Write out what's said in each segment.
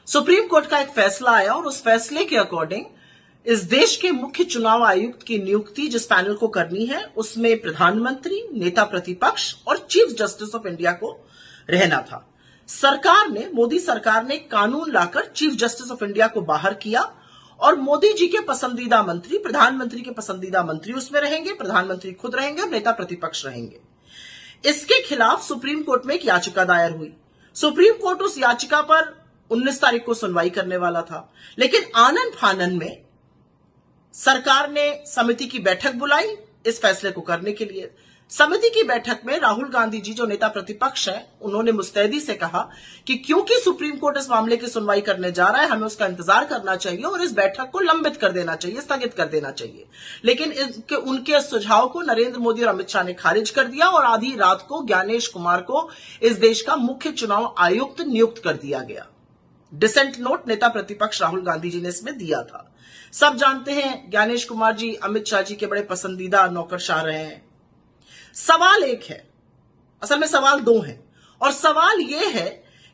Supreme court का एक फैसला आया और उस फैसले के अकॉर्डिंग इस देश के मुख्य चुनाव आयुक्त की नियुक्ति जिस पैनल को करनी है उसमें प्रधानमंत्री, नेता प्रतिपक्ष और चीफ जस्टिस ऑफ इंडिया को रहना था। मोदी सरकार ने कानून लाकर चीफ जस्टिस ऑफ इंडिया को बाहर किया और मोदी जी के पसंदीदा मंत्री, प्रधानमंत्री के पसंदीदा मंत्री उसमें रहेंगे, प्रधानमंत्री खुद रहेंगे और नेता प्रतिपक्ष रहेंगे। इसके खिलाफ सुप्रीम कोर्ट में एक याचिका दायर हुई। सुप्रीम कोर्ट उस याचिका पर 19 तारीख को सुनवाई करने वाला था, लेकिन आनन फानन में सरकार ने समिति की बैठक बुलाई इस फैसले को करने के लिए। समिति की बैठक में राहुल गांधी जी जो नेता प्रतिपक्ष हैं, उन्होंने मुस्तैदी से कहा कि क्योंकि सुप्रीम कोर्ट इस मामले की सुनवाई करने जा रहा है, हमें उसका इंतजार करना चाहिए और इस बैठक को लंबित कर देना चाहिए, स्थगित कर देना चाहिए। लेकिन उनके सुझाव को नरेंद्र मोदी और अमित शाह ने खारिज कर दिया और आधी रात को ज्ञानेश कुमार को इस देश का मुख्य चुनाव आयुक्त नियुक्त कर दिया गया। डिसेंट नोट नेता प्रतिपक्ष राहुल गांधी जी ने इसमें दिया था। सब जानते हैं ज्ञानेश कुमार जी अमित शाह जी के बड़े पसंदीदा नौकरशाह रहे हैं। सवाल एक है, असल में सवाल दो हैं, और सवाल यह है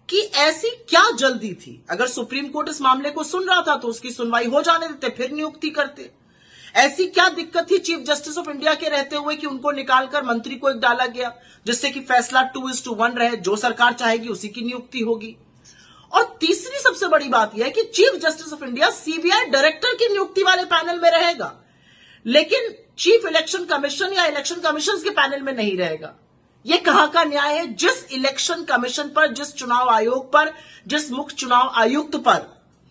कि ऐसी क्या जल्दी थी? अगर सुप्रीम कोर्ट इस मामले को सुन रहा था तो उसकी सुनवाई हो जाने देते, फिर नियुक्ति करते। ऐसी क्या दिक्कत थी चीफ जस्टिस ऑफ इंडिया के रहते हुए कि उनको निकालकर मंत्री को एक डाला गया, जिससे कि फैसला 2:1 रहे, जो सरकार चाहेगी उसी की नियुक्ति होगी। और तीसरी सबसे बड़ी बात यह है कि chief justice of India CBI director की नियुक्ति वाले पैनल में रहेगा, लेकिन चीफ इलेक्शन कमीशन या इलेक्शन कमीशन के पैनल में नहीं रहेगा। यह कहां का न्याय है? जिस इलेक्शन कमीशन पर, जिस चुनाव आयोग पर, जिस मुख्य चुनाव आयुक्त पर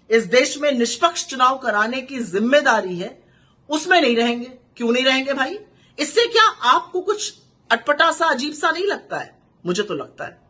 इस देश में निष्पक्ष चुनाव कराने की जिम्मेदारी है, उसमें नहीं रहेंगे। क्यों नहीं रहेंगे भाई? इससे क्या आपको कुछ अटपटा सा, अजीब सा नहीं लगता है? मुझे तो लगता है।